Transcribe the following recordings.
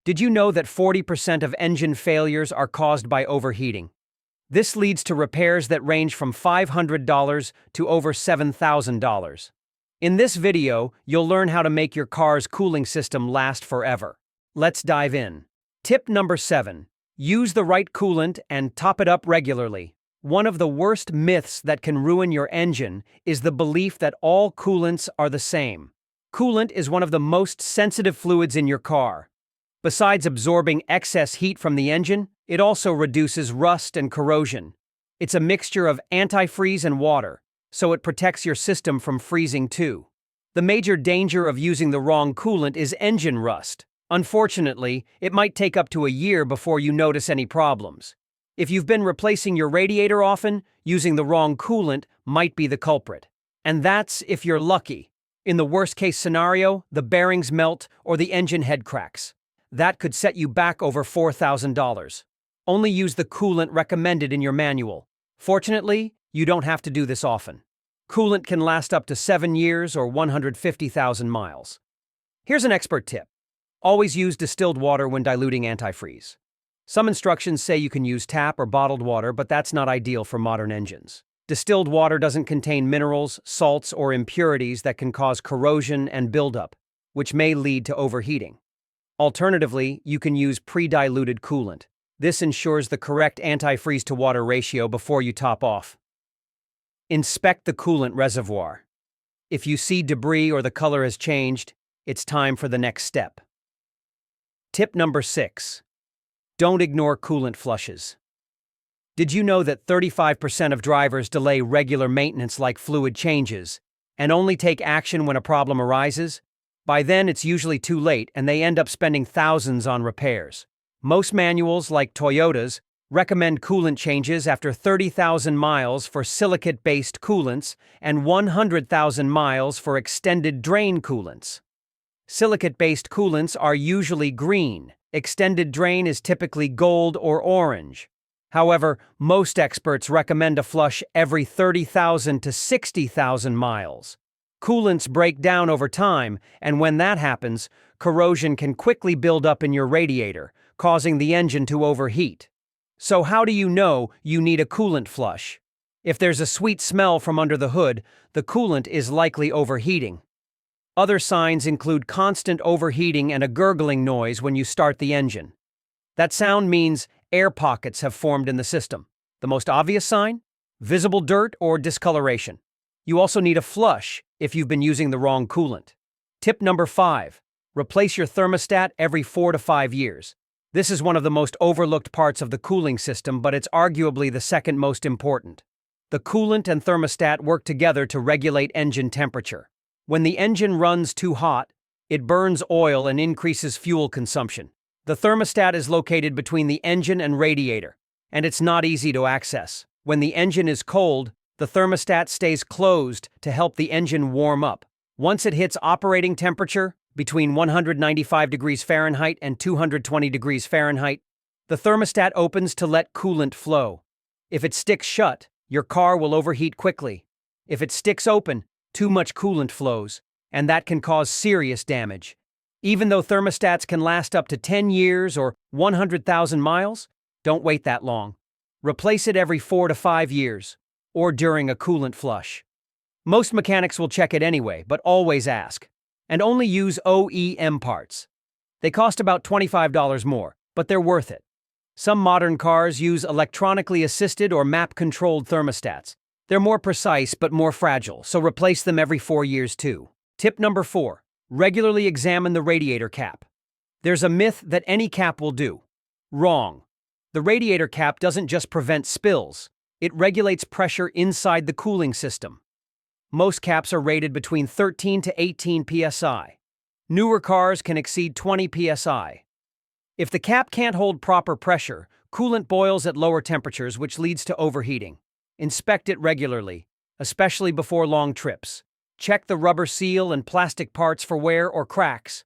Did you know that 40% of engine failures are caused by overheating? This leads to repairs that range from $500 to over $7,000. In this video, you'll learn how to make your car's cooling system last forever. Let's dive in. Tip number 7. Use the right coolant and top it up regularly. One of the worst myths that can ruin your engine is the belief that all coolants are the same. Coolant is one of the most sensitive fluids in your car. Besides absorbing excess heat from the engine, it also reduces rust and corrosion. It's a mixture of antifreeze and water, so it protects your system from freezing too. The major danger of using the wrong coolant is engine rust. Unfortunately, it might take up to a year before you notice any problems. If you've been replacing your radiator often, using the wrong coolant might be the culprit. And that's if you're lucky. In the worst-case scenario, the bearings melt or the engine head cracks. That could set you back over $4,000. Only use the coolant recommended in your manual. Fortunately, you don't have to do this often. Coolant can last up to 7 years or 150,000 miles. Here's an expert tip. Always use distilled water when diluting antifreeze. Some instructions say you can use tap or bottled water, but that's not ideal for modern engines. Distilled water doesn't contain minerals, salts, or impurities that can cause corrosion and buildup, which may lead to overheating. Alternatively, you can use pre-diluted coolant. This ensures the correct antifreeze-to-water ratio before you top off. Inspect the coolant reservoir. If you see debris or the color has changed, it's time for the next step. Tip number 6. Don't ignore coolant flushes. Did you know that 35% of drivers delay regular maintenance like fluid changes and only take action when a problem arises? By then, it's usually too late and they end up spending thousands on repairs. Most manuals, like Toyota's, recommend coolant changes after 30,000 miles for silicate-based coolants and 100,000 miles for extended drain coolants. Silicate-based coolants are usually green. Extended drain is typically gold or orange. However, most experts recommend a flush every 30,000 to 60,000 miles. Coolants break down over time, and when that happens, corrosion can quickly build up in your radiator, causing the engine to overheat. So how do you know you need a coolant flush? If there's a sweet smell from under the hood, the coolant is likely overheating. Other signs include constant overheating and a gurgling noise when you start the engine. That sound means air pockets have formed in the system. The most obvious sign? Visible dirt or discoloration. You also need a flush if you've been using the wrong coolant. Tip number 5. Replace your thermostat every 4 to 5 years. This is one of the most overlooked parts of the cooling system, but it's arguably the second most important. The coolant and thermostat work together to regulate engine temperature. When the engine runs too hot, it burns oil and increases fuel consumption. The thermostat is located between the engine and radiator, and it's not easy to access. When the engine is cold, the thermostat stays closed to help the engine warm up. Once it hits operating temperature, between 195 degrees Fahrenheit and 220 degrees Fahrenheit, the thermostat opens to let coolant flow. If it sticks shut, your car will overheat quickly. If it sticks open, too much coolant flows, and that can cause serious damage. Even though thermostats can last up to 10 years or 100,000 miles, don't wait that long. Replace it every 4 to 5 years, or during a coolant flush. Most mechanics will check it anyway, but always ask. And only use OEM parts. They cost about $25 more, but they're worth it. Some modern cars use electronically assisted or map-controlled thermostats. They're more precise but more fragile, so replace them every 4 years too. Tip number 4. Regularly examine the radiator cap. There's a myth that any cap will do. Wrong. The radiator cap doesn't just prevent spills, it regulates pressure inside the cooling system. Most caps are rated between 13 to 18 psi. Newer cars can exceed 20 psi. If the cap can't hold proper pressure, coolant boils at lower temperatures, which leads to overheating. Inspect it regularly, especially before long trips. Check the rubber seal and plastic parts for wear or cracks.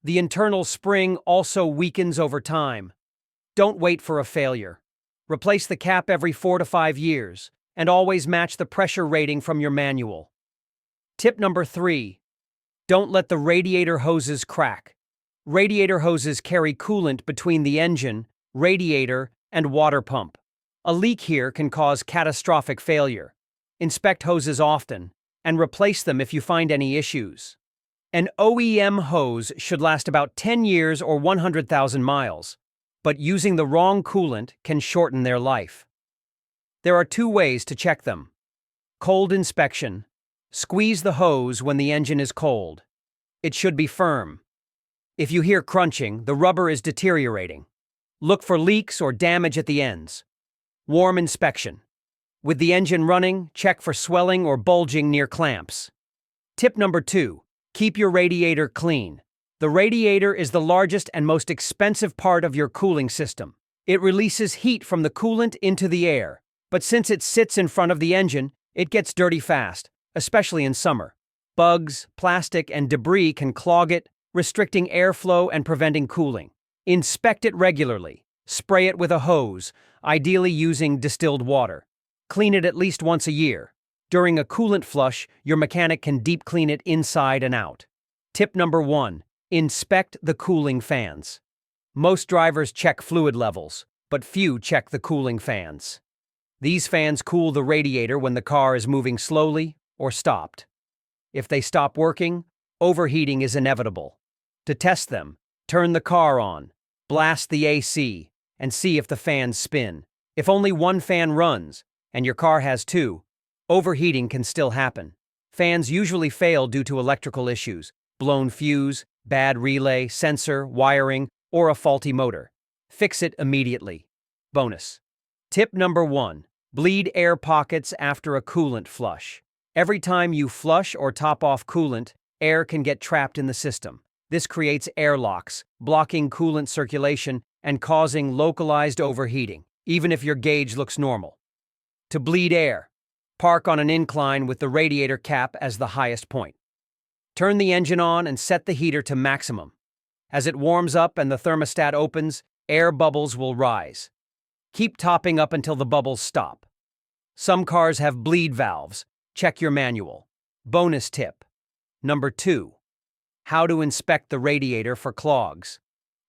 The internal spring also weakens over time. Don't wait for a failure. Replace the cap every 4 to 5 years, and always match the pressure rating from your manual. Tip number 3. Don't let the radiator hoses crack. Radiator hoses carry coolant between the engine, radiator, and water pump. A leak here can cause catastrophic failure. Inspect hoses often, and replace them if you find any issues. An OEM hose should last about 10 years or 100,000 miles, but using the wrong coolant can shorten their life. There are 2 ways to check them. Cold inspection. Squeeze the hose when the engine is cold. It should be firm. If you hear crunching, the rubber is deteriorating. Look for leaks or damage at the ends. Warm inspection. With the engine running, check for swelling or bulging near clamps. Tip number 2. Keep your radiator clean. The radiator is the largest and most expensive part of your cooling system. It releases heat from the coolant into the air, but since it sits in front of the engine, it gets dirty fast, especially in summer. Bugs, plastic, and debris can clog it, restricting airflow and preventing cooling. Inspect it regularly. Spray it with a hose, ideally using distilled water. Clean it at least once a year. During a coolant flush, your mechanic can deep clean it inside and out. Tip number 1. Inspect the cooling fans. Most drivers check fluid levels, but few check the cooling fans. These fans cool the radiator when the car is moving slowly or stopped. If they stop working, overheating is inevitable. To test them, turn the car on, blast the AC, and see if the fans spin. If only one fan runs, and your car has 2, overheating can still happen. Fans usually fail due to electrical issues, blown fuse, bad relay, sensor, wiring, or a faulty motor. Fix it immediately. Bonus. Tip number 1. Bleed air pockets after a coolant flush. Every time you flush or top off coolant, air can get trapped in the system. This creates airlocks, blocking coolant circulation and causing localized overheating, even if your gauge looks normal. To bleed air, park on an incline with the radiator cap as the highest point. Turn the engine on and set the heater to maximum. As it warms up and the thermostat opens, air bubbles will rise. Keep topping up until the bubbles stop. Some cars have bleed valves. Check your manual. Bonus tip. Number 2. How to inspect the radiator for clogs.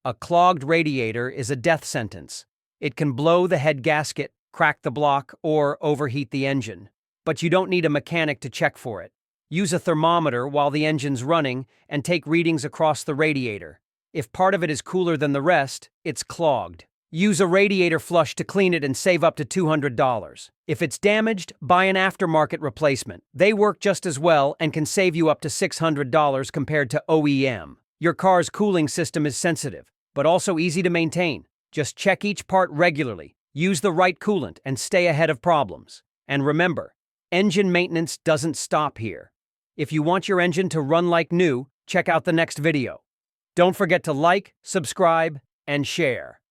A clogged radiator is a death sentence. It can blow the head gasket, crack the block, or overheat the engine. But you don't need a mechanic to check for it. Use a thermometer while the engine's running and take readings across the radiator. If part of it is cooler than the rest, it's clogged. Use a radiator flush to clean it and save up to $200. If it's damaged, buy an aftermarket replacement. They work just as well and can save you up to $600 compared to OEM. Your car's cooling system is sensitive, but also easy to maintain. Just check each part regularly, use the right coolant, and stay ahead of problems. And remember, engine maintenance doesn't stop here. If you want your engine to run like new, check out the next video. Don't forget to like, subscribe, and share.